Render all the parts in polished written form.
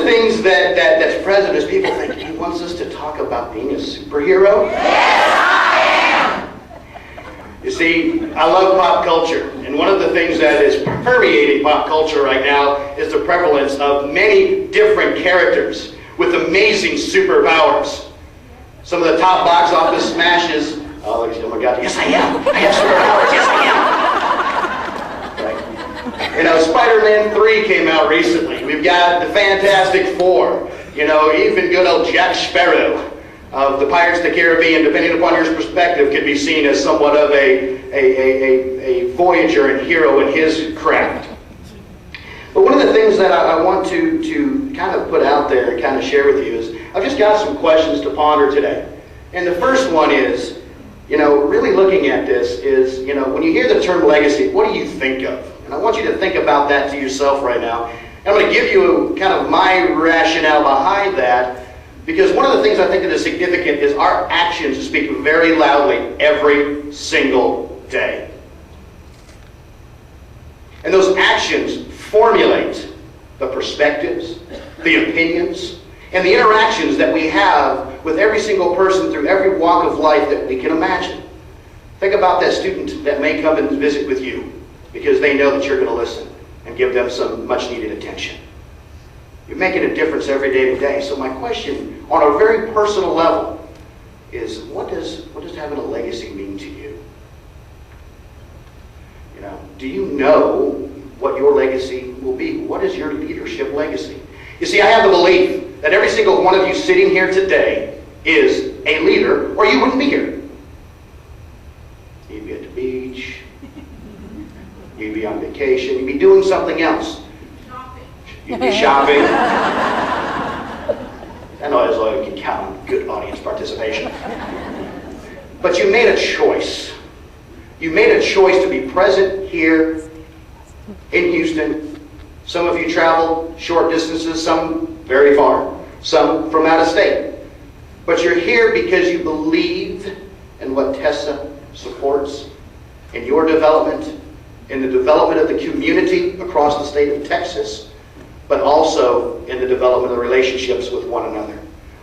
the things that's present is people think he wants us to talk about being a superhero. Yes, I am! You see, I love pop culture, and one of the things that is permeating pop culture right now is the prevalence of many different characters with amazing superpowers. Some of the top box office smashes. Oh my God, yes I am! I have superpowers, yes I am! Right. You know, Spider-Man 3 came out recently. We've got the Fantastic Four. You know, even good old Jack Sparrow of the Pirates of the Caribbean, depending upon your perspective, could be seen as somewhat of a voyager and hero in his craft. But one of the things that I want to kind of put out there and kind of share with you is I've just got some questions to ponder today. And the first one is, you know, really looking at this is, you know, when you hear the term legacy, what do you think of? And I want you to think about that to yourself right now. And I'm going to give you kind of my rationale behind that, because one of the things I think that is significant is our actions speak very loudly every single day. And those actions formulate the perspectives, the opinions, and the interactions that we have with every single person through every walk of life that we can imagine. Think about that student that may come and visit with you because they know that you're going to listen and give them some much needed attention. You're making a difference every day to day. So my question on a very personal level is, what does having a legacy mean to you? You know, do you know what your legacy will be? What is your leadership legacy? You see, I have the belief that every single one of you sitting here today is a leader, or you wouldn't be here. You'd be at the beach, you'd be on vacation, you'd be doing something else. Shopping. You'd be shopping. I know as long as you can count on good audience participation. But you made a choice. You made a choice to be present here in Houston. Some of you travel short distances, some very far, some from out of state. But you're here because you believe in what TESA supports, in your development, in the development of the community across the state of Texas, but also in the development of relationships with one another.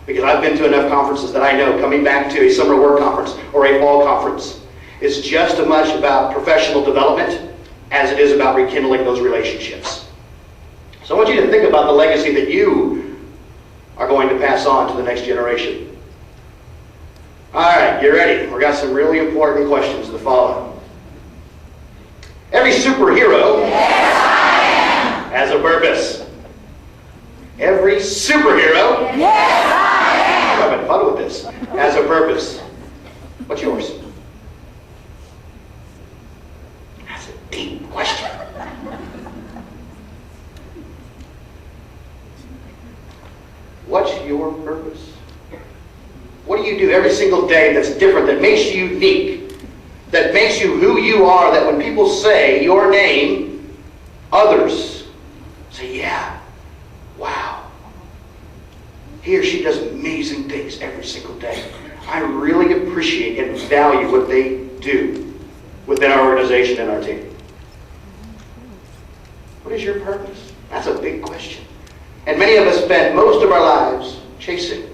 Because I've been to enough conferences that I know coming back to a summer work conference or a fall conference is just as much about professional development as it is about rekindling those relationships. So I want you to think about the legacy that you are going to pass on to the next generation. All right, you ready? We've got some really important questions to follow. Every superhero has a purpose. Every superhero I'm having fun with this. Has a purpose. What's yours? That's a deep question. What's your purpose? What do you do every single day that's different, that makes you unique, that makes you who you are, that when people say your name, others say, yeah, wow. He or she does amazing things every single day. I really appreciate and value what they do within our organization and our team. What is your purpose? That's a big question. And many of us spend most of our lives chasing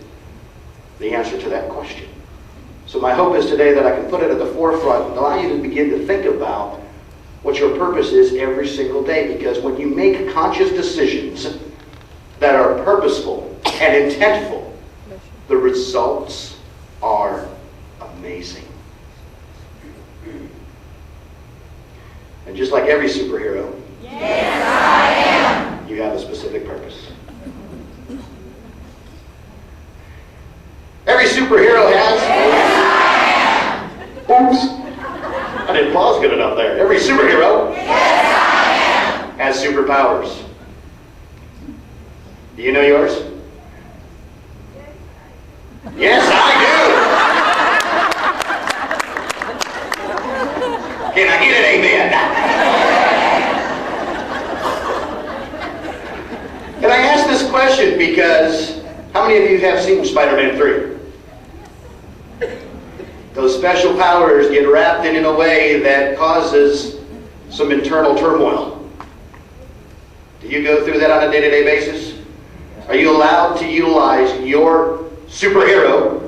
the answer to that question. So my hope is today that I can put it at the forefront and allow you to begin to think about what your purpose is every single day. Because when you make conscious decisions that are purposeful and intentful, the results are amazing. And just like every superhero, you have a specific purpose. Every superhero has... Oops. I didn't pause good enough there. Every superhero has superpowers. Do you know yours? Yes, I do. Can I get an amen? And I ask this question because how many of you have seen Spider-Man 3? Those special powers get wrapped in a way that causes some internal turmoil. Do you go through that on a day-to-day basis? Are you allowed to utilize your superhero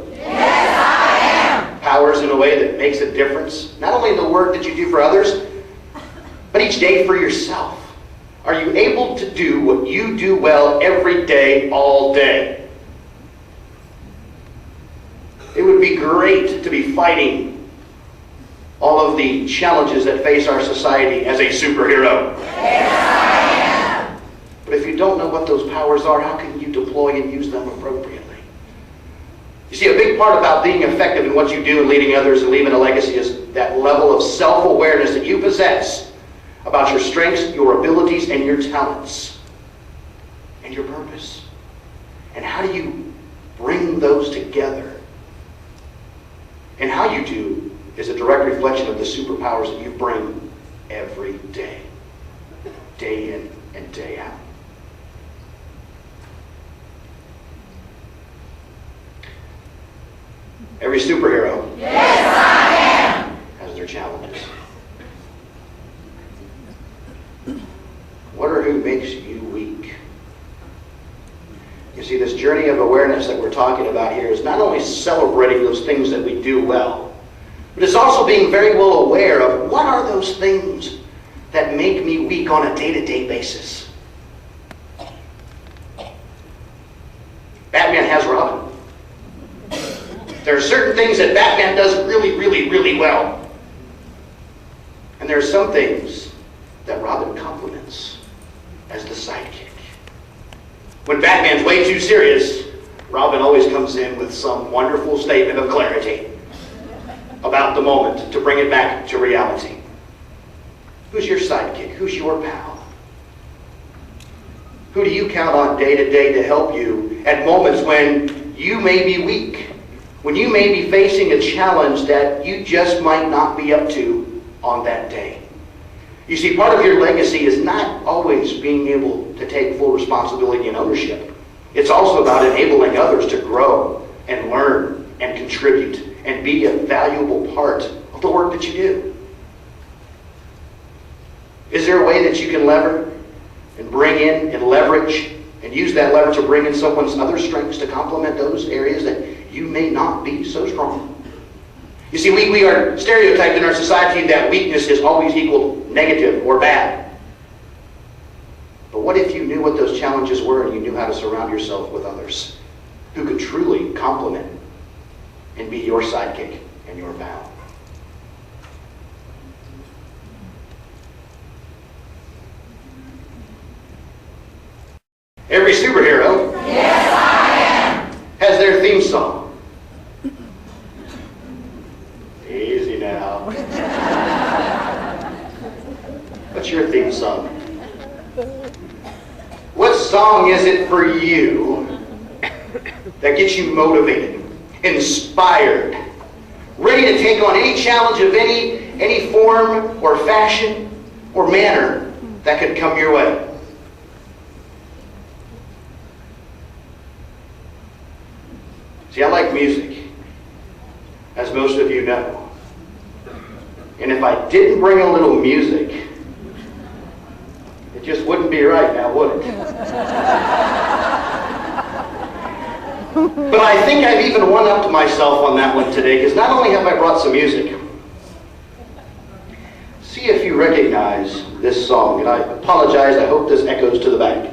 powers in a way that makes a difference, not only in the work that you do for others, but each day for yourself? Are you able to do what you do well every day, all day? It would be great to be fighting all of the challenges that face our society as a superhero. But if you don't know what those powers are, how can you deploy and use them appropriately? You see, a big part about being effective in what you do and leading others and leaving a legacy is that level of self-awareness that you possess about your strengths, your abilities, and your talents, and your purpose. And how do you bring those together? And how you do is a direct reflection of the superpowers that you bring every day, day in and day out. Every superhero has their challenges. What or who makes you weak? You see, this journey of awareness that we're talking about here is not only celebrating those things that we do well, but it's also being very well aware of what are those things that make me weak on a day-to-day basis. Batman has Robin. There are certain things that Batman does really, really, really well. And there are some things that Robin compliments as the sidekick. When Batman's way too serious, Robin always comes in with some wonderful statement of clarity about the moment to bring it back to reality. Who's your sidekick? Who's your pal? Who do you count on day to day to help you at moments when you may be weak? When you may be facing a challenge that you just might not be up to on that day. You see, part of your legacy is not always being able to take full responsibility and ownership. It's also about enabling others to grow and learn and contribute and be a valuable part of the work that you do. Is there a way that you can lever and bring in and leverage and use that lever to bring in someone's other strengths to complement those areas that you may not be so strong? You see, we are stereotyped in our society that weakness is always equal negative or bad. But what if you knew what those challenges were and you knew how to surround yourself with others who could truly complement and be your sidekick and your pal? Every superhero has their theme song. Easy now. What's your theme song? What song is it for you that gets you motivated, inspired, ready to take on any challenge of any form or fashion or manner that could come your way? See, I like music, as most of you know. And if I didn't bring a little music, it just wouldn't be right now, would it? But I think I've even one-upped myself on that one today, because not only have I brought some music, see if you recognize this song. And I apologize, I hope this echoes to the back.